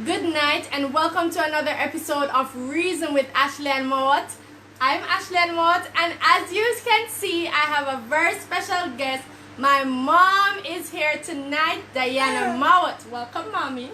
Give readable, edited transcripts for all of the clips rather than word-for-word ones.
Good night and welcome to another episode of Reason with Ashleigh-Ann. I'm Ashleigh-Ann, and as you can see, I have a very special guest. My mom is here tonight, Diana Mowat. Welcome, Mommy.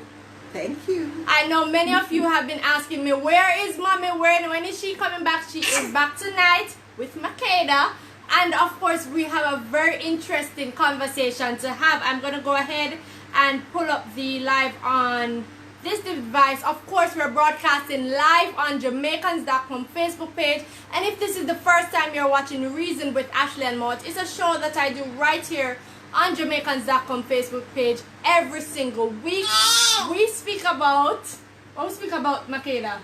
Thank you. I know many of you have been asking me, where is Mommy? When is she coming back? She is back tonight with Makeda. And of course, we have a very interesting conversation to have. I'm going to go ahead and pull up the live on this device. Of course, we're broadcasting live on Jamaicans.com Facebook page. And if this is the first time you're watching Reason with Ashleigh-Ann, it's a show that I do right here on Jamaicans.com Facebook page every single week. We speak about, Makeda?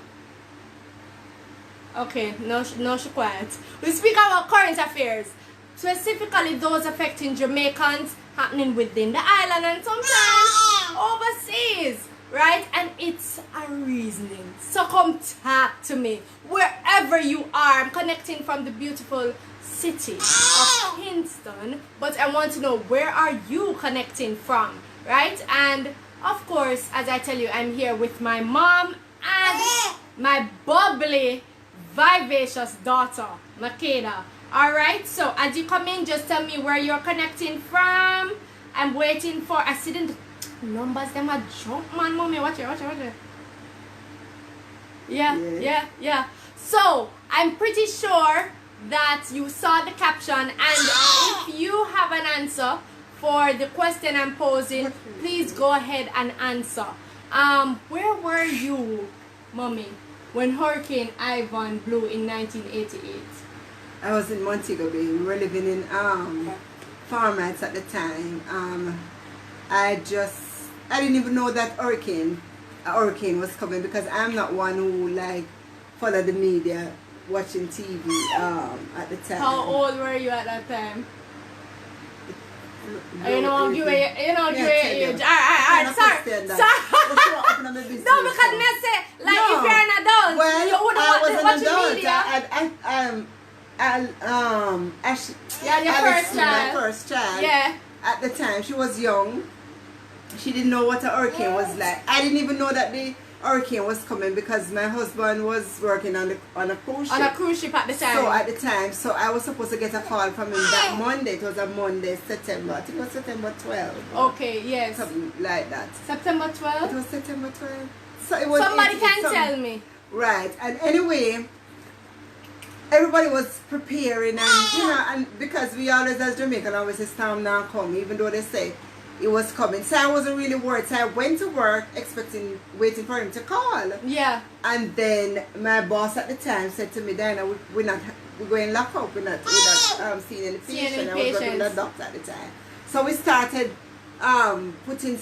Okay, no, she quiet. We speak about current affairs, specifically those affecting Jamaicans, happening within the island and sometimes overseas, right? And it's a reasoning. So come talk to me wherever you are. I'm connecting from the beautiful city of Kingston, but I want to know, where are you connecting from, right? And of course, as I tell you, I'm here with my mom and my bubbly, vivacious daughter, Makeda. Alright, so as you come in, just tell me where you're connecting from. I'm waiting for, I see the numbers, them are jump, man, mommy. Watch it. Yeah. So, I'm pretty sure that you saw the caption, and if you have an answer for the question I'm posing, please go ahead and answer. Where were you, mommy, when Hurricane Ivan blew in 1988? I was in Montego Bay. We were living in farmlands at the time. I didn't even know that a hurricane was coming, because I'm not one who follow the media, watching TV at the time. How old were you at that time? You know, give your age. Alright, sorry. No, because I say, if you're an adult, well, you wouldn't watch the media. My first child. Yeah. At the time, she was young. She didn't know what a hurricane was like. I didn't even know that the hurricane was coming, because my husband was working on a cruise ship. On a cruise ship at the time. So I was supposed to get a call from him that Monday. It was a Monday, September. I think it was September 12th. Okay, yes. Something like that. September 12th? It was September 12th. So it was somebody can tell me. Right. And anyway, everybody was preparing, and and because we always, as Jamaican, always say storm now come, even though they say it was coming. So I wasn't really worried. So I went to work waiting for him to call. Yeah. And then my boss at the time said to me, Diana, we're going lock up. We're not seeing any patient. I was working with a doctor at the time. So we started putting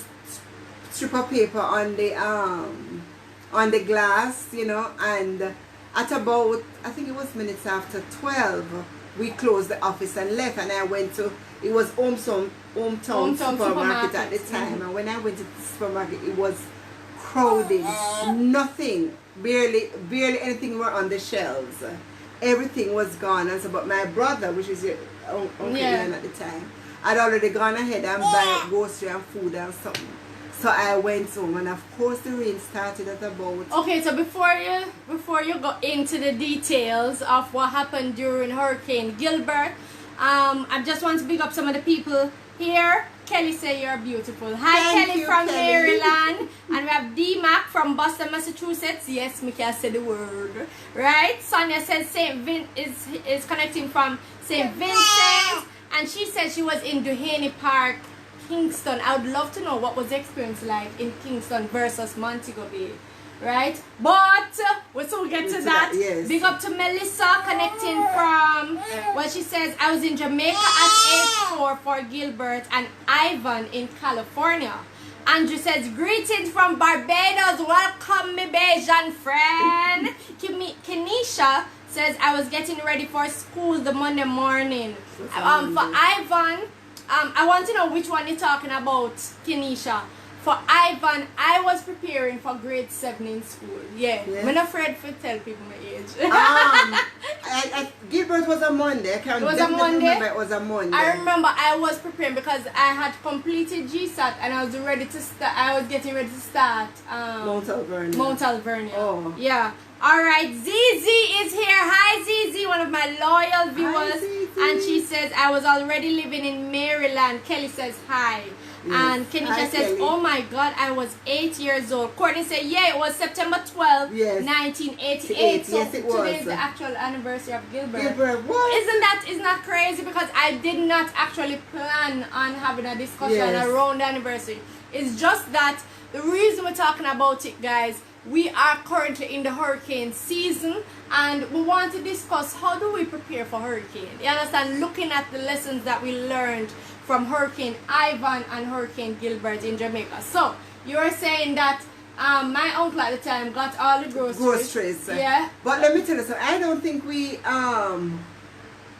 strip of paper on the glass, and at about, I think it was minutes after 12, we closed the office and left, and I went to, it was Hometown supermarket at the time. And when I went to the supermarket, it was crowded. Nothing, barely anything were on the shelves. Everything was gone. And so, but my brother, which is your uncle Ian at the time, had already gone ahead and buy grocery and food and something. So I went home, and of course the rain started at about... Okay, so before you go into the details of what happened during Hurricane Gilbert, I just want to pick up some of the people here. Kelly say you're beautiful. Hi, Kelly from Maryland. And we have D-Mac from Boston, Massachusetts. Yes, me can say the word. Right? Sonia says St. Vin is connecting from St. Vincent. And she said she was in Duhaney Park, Kingston. I would love to know what was the experience like in Kingston versus Montego Bay, right? But we'll soon get to that. Yes. Big up to Melissa connecting from, well, she says, I was in Jamaica at age 4 for Gilbert and Ivan in California. Andrew says, greetings from Barbados. Welcome, my Bajan friend. Kenisha says, I was getting ready for school the Monday morning. For Ivan, I want to know which one you're talking about, Kenisha. For Ivan, I was preparing for grade 7 in school. Yeah. Yes. I'm not afraid to tell people my age. Gilbert was a Monday. I can't It was a Monday? remember it was a Monday. I remember I was preparing because I had completed GSAT and I was ready to start. I was getting ready to start Mount Alvernia. Mount Alvernia. Oh. Yeah. Alright, Zizi is here. Hi Zizi, one of my loyal viewers. Hi, and she says, I was already living in Maryland. Kelly says hi. Yes. And Kenisha Hi, says, Kelly. oh my God, I was 8 years old. Courtney said, yeah, it was September 12, Yes. 1988. So Yes, it was. today is the actual anniversary of Gilbert. Gilbert, what? Isn't that crazy? Because I did not actually plan on having a discussion Yes. around the anniversary. It's just that the reason we're talking about it, guys, we are currently in the hurricane season and we want to discuss how do we prepare for hurricane. You understand? Looking at the lessons that we learned from Hurricane Ivan and Hurricane Gilbert in Jamaica. So, you were saying that my uncle at the time got all the groceries. Yeah. But let me tell you something. I don't think we,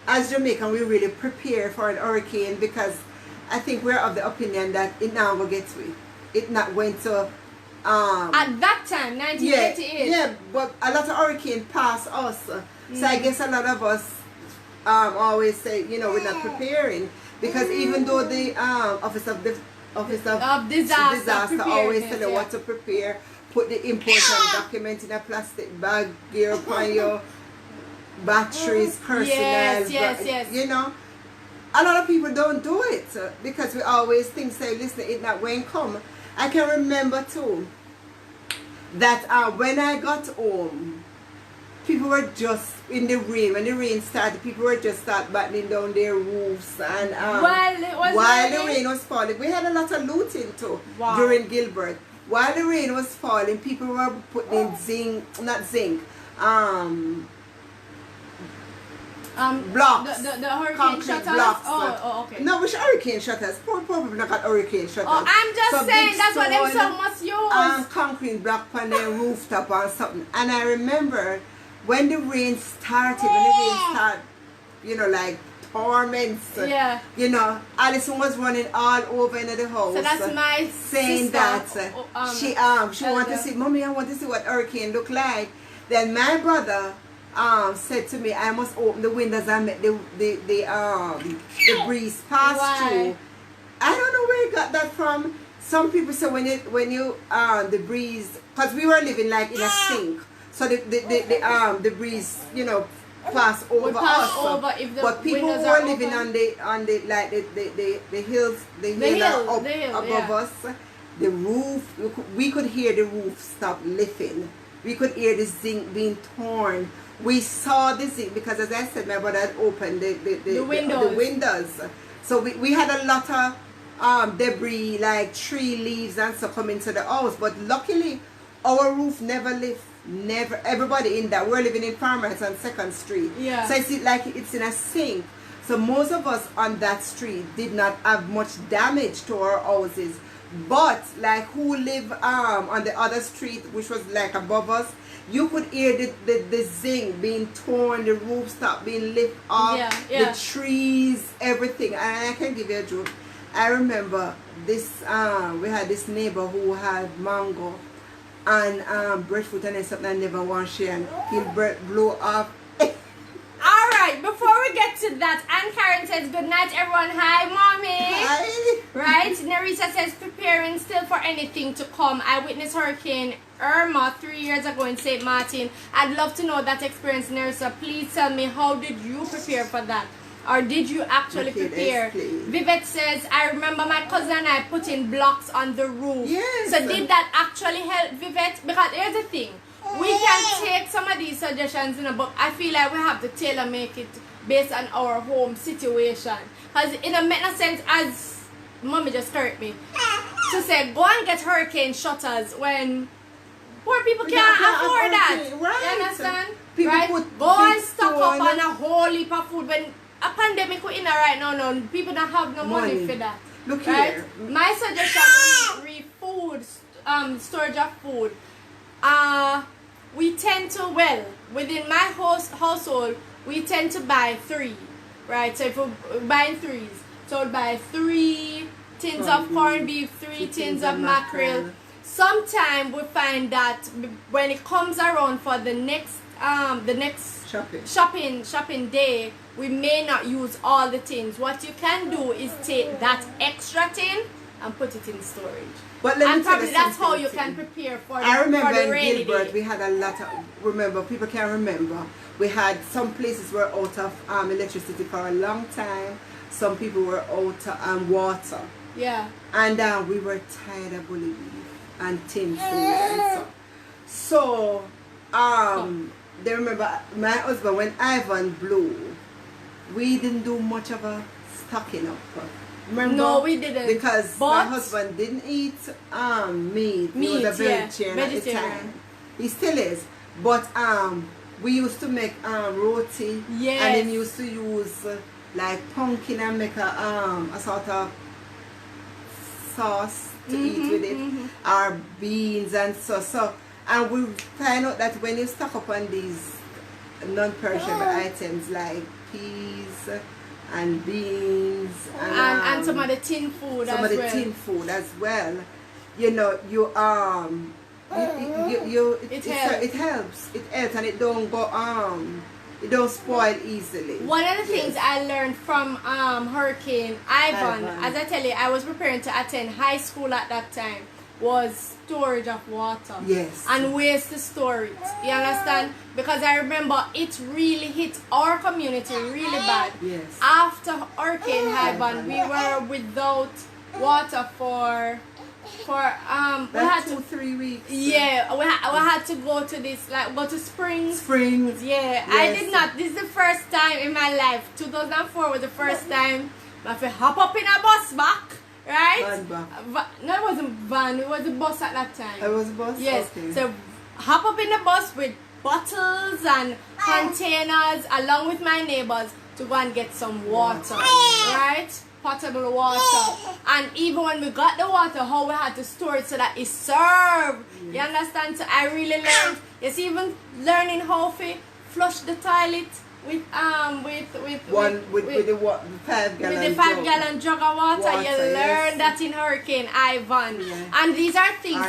as Jamaican, we really prepare for an hurricane because I think we're of the opinion that it now will get to it not went to at that time, 1988. Yeah, but a lot of hurricane pass us. So I guess a lot of us always say, you know, we're not preparing. Because even though the Office of Disaster always tell you what to prepare, put the important document in a plastic bag, gear upon your batteries, personnel. Yes. You know, a lot of people don't do it because we always think, say, listen, it not going to come. I can remember too that when I got home, people were just in the rain. When the rain started, people were just start battering down their roofs and while the rain was falling. We had a lot of looting too during Gilbert. While the rain was falling, people were putting in blocks. The hurricane concrete shutters? blocks. Oh, okay. No, which hurricane shutters? Poor people not got hurricane shutters. Oh, I'm just So saying big that's what them stone, so must use. concrete block on their rooftop or something. And I remember when the rain started, you know, like torments. Yeah. You know, Alison was running all over into the house. So that's my saying sister, that she wanted to see, Mommy, I want to see what hurricane look like. Then my brother said to me, I must open the windows and make the breeze pass through. I don't know where he got that from. Some people say when you the breeze, because we were living like in a sink, so the breeze, you know, pass over us. But people who were living on the like the hills, the hill above us, the roof, we could hear the roof stop lifting. We could hear the zinc being torn. We saw the zinc because, as I said, my brother had opened the windows. So we had a lot of debris, like tree leaves and so come into the house. But luckily, our roof never lifted. Never. Everybody in that, we're living in Farmers on 2nd Street. Yeah. So it's like it's in a sink. So most of us on that street did not have much damage to our houses. But like who live on the other street, which was like above us, you could hear the zinc being torn, the roof stop being lifted off, the trees, everything. And I can give you a joke. I remember this, we had this neighbor who had mango and breadfruit and something I never want to share, and Gilbert blew up. Alright, before we get to that, Ann Karen says, good night everyone. Hi mommy. Hi. Right? Nerissa says, preparing still for anything to come. I witnessed Hurricane Irma 3 years ago in St. Martin. I'd love to know that experience, Nerissa. Please tell me, how did you prepare for that? Or did you actually prepare? Vivette says, I remember my cousin and I putting blocks on the roof. Yes. So did that actually help, Vivette? Because here's the thing. We can take some of these suggestions, you know, but I feel like we have to tailor make it based on our home situation. Because it doesn't make no sense, as mommy just correct me, to say go and get hurricane shutters when poor people can't afford that. Right. You understand? People right? Go and stock up on a whole heap of food when a pandemic we're in right now. No, people don't have no money for that. Look right? here. My suggestion is food, storage of food. We tend to, well, within my household, we tend to buy 3, right? So if we're buying 3s, so we'll buy 3 tins of corned beef, 3 tins of mackerel. Sometimes we find that when it comes around for the next shopping day, we may not use all the tins. What you can do is take that extra tin and put it in storage. But let me and tell probably you that's how something you too. can prepare for I remember for the in rainy Gilbert day. we had a lot of, remember, people can remember, we had some places were out of electricity for a long time. Some people were out of water. Yeah. And we were tired of bully beef and tin food and so. They remember my husband, when Ivan blew, we didn't do much of a stocking up. Remember? No, we didn't. Because my husband didn't eat meat. He was a vegetarian at the time. He still is. But we used to make roti. Yes. And then used to use like pumpkin and make a sort of sauce to eat with it. Or beans and so. And we find out that when you stock up on these non-perishable items like peas and beans and some of the tin food as well, you know, it helps and it don't go it don't spoil easily. One of the things I learned from Hurricane Ivan, as I tell you, I was preparing to attend high school at that time, was storage of water. Yes. And ways to store it. You understand? Because I remember it really hit our community really bad. Yes. After Hurricane Ivan, we were without water for we had 2-3 weeks. Yeah, we had to go to this, like, go to springs. Yeah, yes. I did not. This is the first time in my life. 2004 was the first time I had to hop up in a bus back. Right? No, it wasn't van. It was a bus at that time. It was a bus? Yes. Okay. So, hop up in the bus with bottles and containers along with my neighbors to go and get some water. Right? Potable water. And even when we got the water, how we had to store it so that it served. Yes. You understand? So, I really learned. Yes, even learning how to flush the toilet with the 5-gallon jug of water. You learn that in Hurricane Ivan. Yeah. And these are things,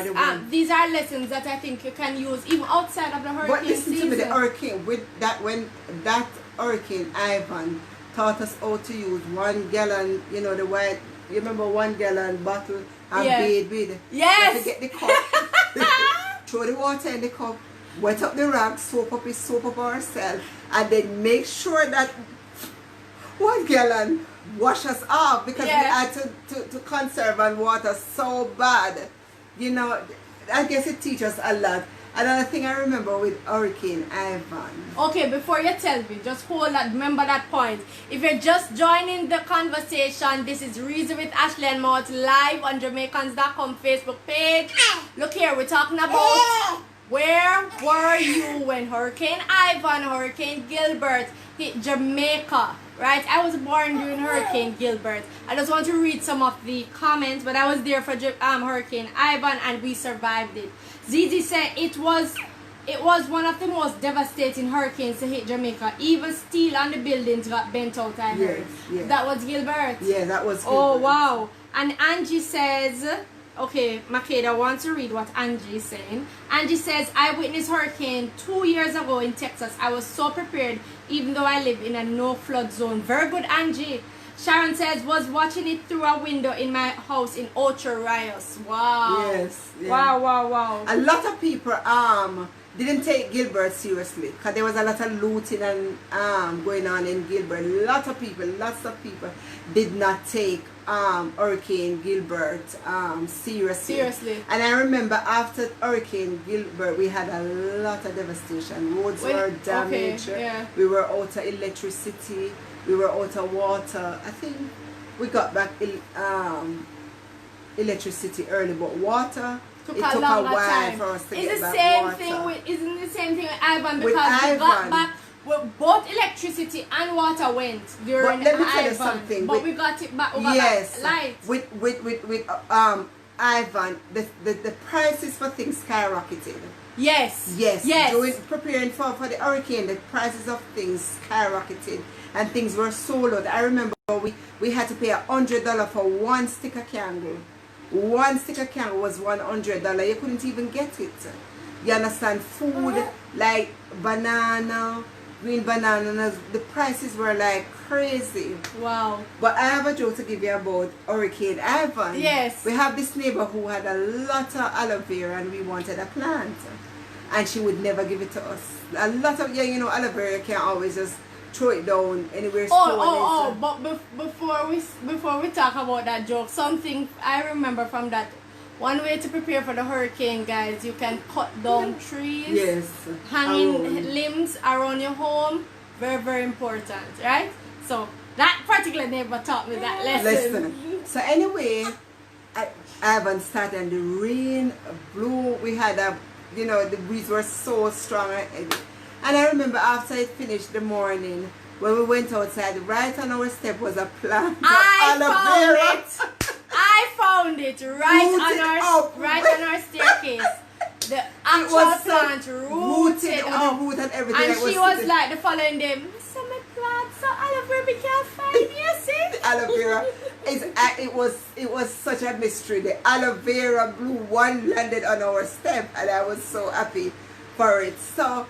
these are lessons that I think you can use even outside of the hurricane But listen season. to me, the hurricane, when that Hurricane Ivan taught us how to use 1 gallon, you know, the white, you remember 1 gallon bottle and bathe with. Yes. To get the cup, throw the water in the cup, wet up the rag, soap up ourselves, and then make sure that 1 gallon wash us off, because we had to conserve on water so bad. You know, I guess it teaches us a lot. Another thing I remember with Hurricane Ivan. Okay, before you tell me, just hold that, remember that point. If you're just joining the conversation, this is Reason with Ashleigh-Ann live on Jamaicans.com Facebook page. Look here, we're talking about where were you when Hurricane Ivan, Hurricane Gilbert hit Jamaica, right? I was born during Hurricane Gilbert. I just want to read some of the comments, but I was there for Hurricane Ivan and we survived it. Zizi said it was one of the most devastating hurricanes to hit Jamaica. Even steel on the buildings got bent out, I heard. Yes. That was Gilbert. Yeah, that was Gilbert. Oh, wow. And Angie says, okay, Makeda wants to read what Angie is saying. Angie says, I witnessed hurricane 2 years ago in Texas. I was so prepared, even though I live in a no flood zone. Very good, Angie. Sharon says, was watching it through a window in my house in Ocho Rios. Wow. Yes. Yeah. Wow. A lot of people didn't take Gilbert seriously, because there was a lot of looting and going on in Gilbert. Lots of people did not take Hurricane Gilbert seriously. And I remember after Hurricane Gilbert, we had a lot of devastation. Roads were damaged. Okay, yeah. We were out of electricity. We were out of water. I think we got back electricity early, but water, it took a while time for us to it's get the back same water. thing isn't the same thing with Ivan, because with we got Ivan, back, well, both electricity and water went during but let me tell you Ivan, something. But we got it back. We got back light. With Ivan, the prices for things skyrocketed. Yes. Yes. Yes. Preparing for the hurricane, the prices of things skyrocketed and things were sold out. I remember we had to pay $100 for one stick of candle. One stick of candle was $100. You couldn't even get it. You understand? Food like banana, green bananas, the prices were like crazy. Wow. But I have a joke to give you about Hurricane Ivan. Yes. We have this neighbor who had a lot of aloe vera and we wanted a plant. And she would never give it to us. A lot of, you know, aloe vera can't always just throw it down anywhere. But before we talk about that joke, something I remember from that. One way to prepare for the hurricane, guys, you can cut down trees. Yes. Hanging limbs around your home. Very, very important, right? So that particular neighbor taught me that lesson. So anyway, I haven't started and the rain blew. We had the breeze was so strong. And I remember after it finished the morning, when we went outside, right on our step was a plant of aloe vera. I found it right on our staircase. The actual plant rooted up. Root and everything. And she was like the following day, Mr. plant, so aloe vera we can't find, you see? The aloe vera it was such a mystery. The aloe vera blew, one landed on our step and I was so happy for it. So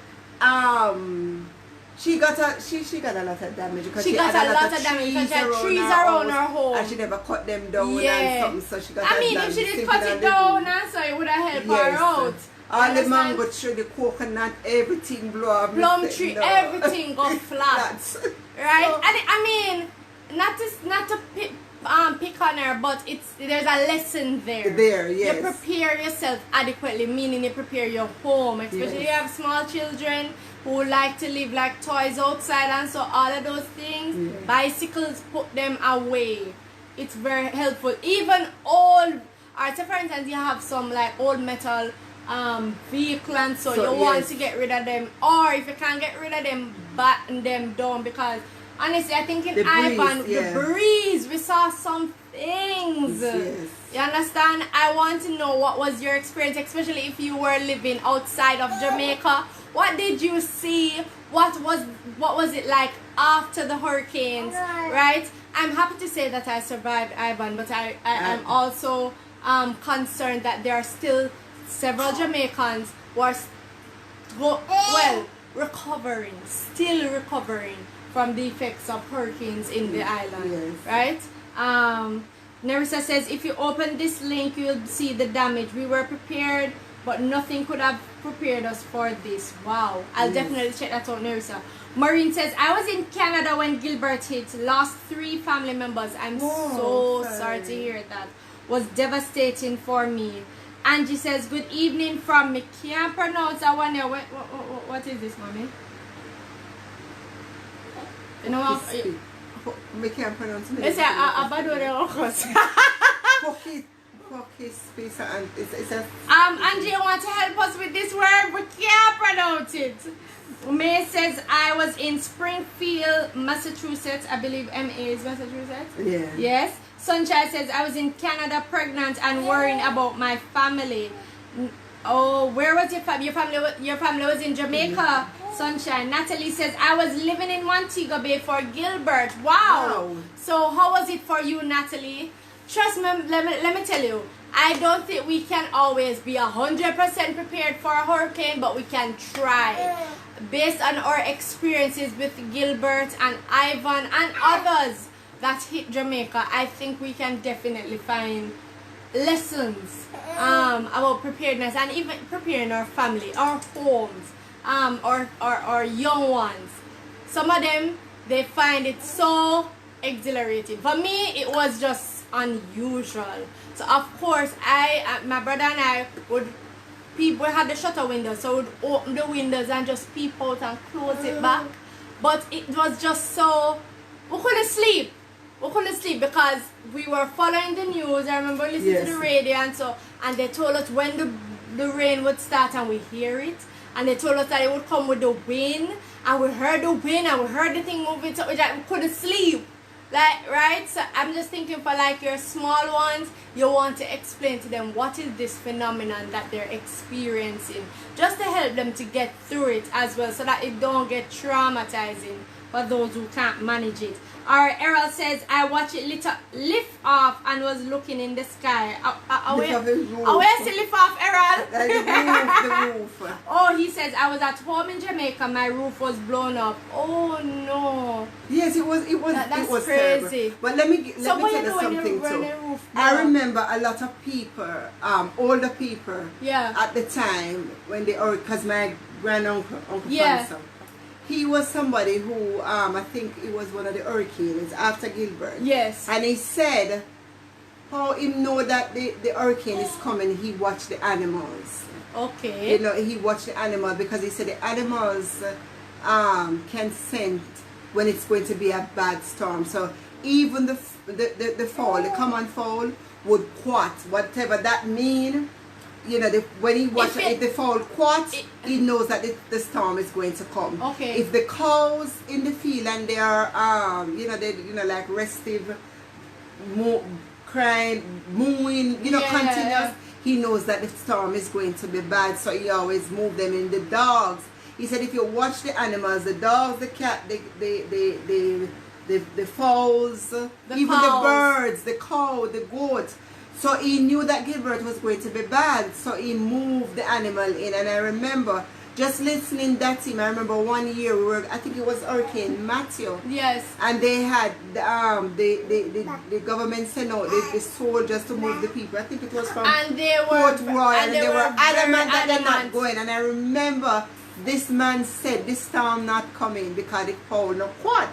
she got a lot of damage because she got a lot of damage because she had trees around her home and she never cut them down and something, so she got if she did cut it down so it would have helped her out. All the mango tree, the coconut, everything blew up. Plum tree, everything got flat. Right? So, and I mean, not to pick on her, but there's a lesson there. Yes. You prepare yourself adequately, meaning you prepare your home, especially if you have small children who like to live like toys outside, and so all of those things, bicycles, put them away. It's very helpful. Even old, or say for instance, you have some like old metal vehicle, and so you want to get rid of them, or if you can't get rid of them, batten them down, because honestly, I think in Ivan, the breeze, we saw some things. Yes. You understand? I want to know what was your experience, especially if you were living outside of Jamaica. What did you see? What was it like after the hurricanes? Right? I'm happy to say that I survived Ivan, but I am also concerned that there are still several Jamaicans who are still recovering from the effects of hurricanes in the island, right? Nerissa says, if you open this link, you'll see the damage. We were prepared, but nothing could have prepared us for this. Wow. I'll definitely check that out, Nerissa. Maureen says, I was in Canada when Gilbert hit. Lost 3 family members. I'm so sorry to hear that. Was devastating for me. Angie says, good evening from me. Can't pronounce that one there. What is this, mommy? You know what? We can't pronounce it. It's Angie, you want to help us with this word? We can't pronounce it. May says, I was in Springfield, Massachusetts. I believe MA is Massachusetts. Yeah. Yes. Sunshine says, I was in Canada pregnant and worrying about my family. Oh, where was your family? Your family was in Jamaica. Sunshine. Natalie says, I was living in Montego Bay for Gilbert. Wow. So how was it for you, Natalie? Trust me, let me tell you, I don't think we can always be 100% prepared for a hurricane, but we can try. Based on our experiences with Gilbert and Ivan and others that hit Jamaica, I think we can definitely find lessons about preparedness and even preparing our family, our homes, or young ones. Some of them, they find it so exhilarating. For me, it was just unusual. So of course, my brother and I people had the shutter windows, so we'd open the windows and just peep out and close it back. But it was just so, we couldn't sleep. We couldn't sleep because we were following the news. I remember listening to the radio, and they told us when the rain would start, and we hear it. And they told us that it would come with the wind, and we heard the wind, and we heard the thing moving, so we couldn't sleep. Like, right? So I'm just thinking for like your small ones, you want to explain to them what is this phenomenon that they're experiencing, just to help them to get through it as well, so that it don't get traumatizing for those who can't manage it. Alright, Errol says, I watched it lift off and was looking in the sky. Where is it lift off, Errol? The roof. Oh, he says, I was at home in Jamaica, my roof was blown up. Oh no. Yes, it was That's terrible. crazy. But let me tell you when something run too. the roof I down? remember a lot of people, older people, Yeah. at the time when they, or because my granduncle, Uncle Yeah. Francis, he was somebody who, I think it was one of the hurricanes after Gilbert. Yes. And he said, how he know that the hurricane is coming, he watched the animals. Okay. You know, he watched the animals because he said the animals can sense when it's going to be a bad storm. So even the fall, the common fall would quat, whatever that mean. You know, when he watches, if the fall quat, he knows that the storm is going to come. Okay. If the cows in the field and they are, like restive, crying, mooing, continuous, he knows that the storm is going to be bad. So he always move them in. The dogs, he said, if you watch the animals, the dogs, the cat, the fowls, even the birds, the cow, the goat. So he knew that Gilbert was going to be bad, so he moved the animal in. And I remember just listening that team. I remember one year I think it was Hurricane Matthew. Yes. And they had the government sent out the soldiers to move the people. I think it was from Port Royal, and they were adamant that they're not going. And I remember this man said this storm not coming because it found no quat.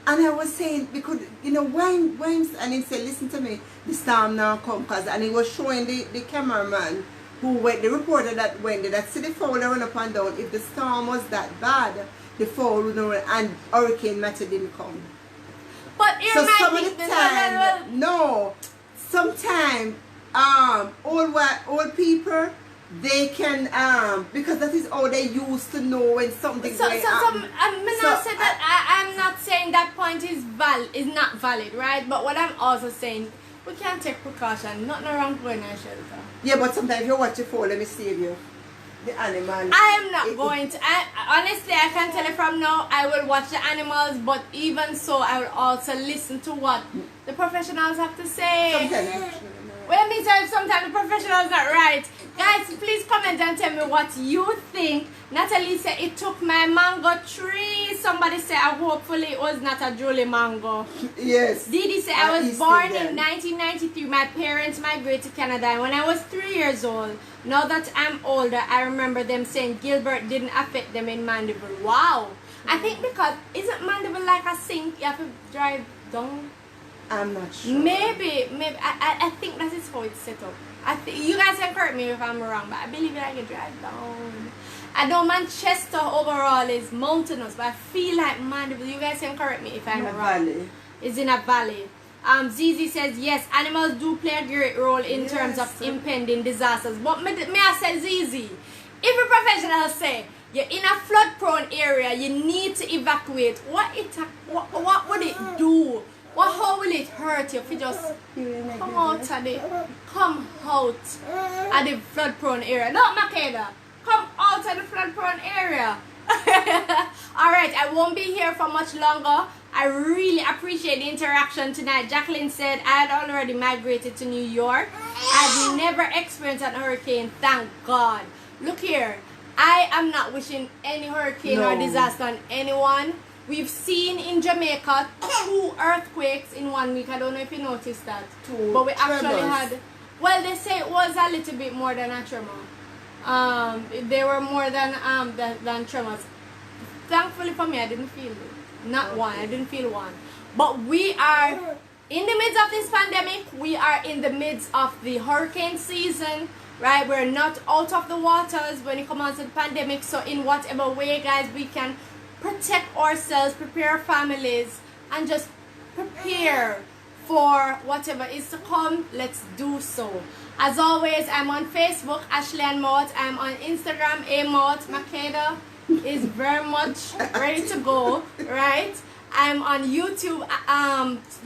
And I was saying, because, when, and he said, listen to me, the storm now come, and he was showing the cameraman who went, the reporter that went there, that see the fowl run up and down. If the storm was that bad, the fowl would run, and Hurricane Matthew didn't come. But so some of the time, no, sometimes, old people, they can, because that is all they used to know when something going on. I'm not saying that point is not valid, right? But what I'm also saying, we can take precaution. Nothing wrong going in a shelter. Yeah, but sometimes if you watch the fall, let me save you. The animal. I am not going to. Honestly, I can tell you from now, I will watch the animals, but even so, I will also listen to what the professionals have to say. Well, me tell you, sometimes the professionals are right. Guys, please comment and tell me what you think. Natalie said it took my mango tree. Somebody said hopefully it was not a Julie mango. Yes. Didi said I was born in 1993. My parents migrated to Canada and when I was 3 years old. Now that I'm older, I remember them saying Gilbert didn't affect them in Mandeville. Wow. I think because, isn't Mandeville like a sink? You have to drive down? I'm not sure. Maybe. I think that is how it's set up. You guys can correct me if I'm wrong, but I believe I can drive down. I know Manchester overall is mountainous, but I feel like Mandeville, you guys can correct me if I'm wrong. Valley. It's in a valley. Zizi says, yes, animals do play a great role in terms of impending disasters. But may I say, Zizi, if a professional say, you're in a flood-prone area, you need to evacuate, what would it do? How will it hurt you if you just come out of the flood-prone area? No, Makeda, come out of the flood-prone area. Alright, I won't be here for much longer. I really appreciate the interaction tonight. Jacqueline said I had already migrated to New York. I've never experienced an hurricane, thank God. Look here, I am not wishing any hurricane or disaster on anyone. We've seen in Jamaica 2 earthquakes in 1 week. I don't know if you noticed that. 2 but we actually had, well, they say it was a little bit more than a tremor. They were more than tremors. Thankfully for me, I didn't feel it. Not one. I didn't feel one. But we are in the midst of this pandemic. We are in the midst of the hurricane season. Right? We're not out of the waters when it comes to the pandemic. So in whatever way, guys, we can protect ourselves, prepare our families, and just prepare for whatever is to come. Let's do so. As always, I'm on Facebook, Ashleigh-Ann. I'm on Instagram, Makeda is very much ready to go, right? I'm on YouTube.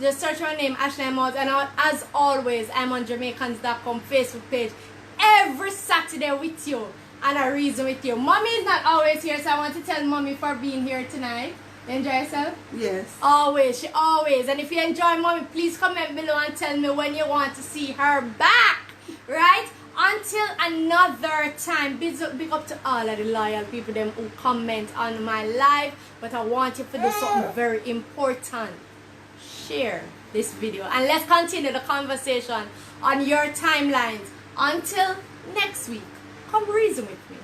Just search my name, Ashleigh-Ann. And as always, I'm on Jamaicans.com Facebook page every Saturday with you and a reason with you. Mommy is not always here, so I want to tell Mommy for being here tonight. You enjoy yourself? Yes. Always, she always. And if you enjoy Mommy, please comment below and tell me when you want to see her back. Right? Until another time, big up to all of the loyal people them who comment on my live. But I want you to do something very important. Share this video and let's continue the conversation on your timelines. Until next week, come reason with me.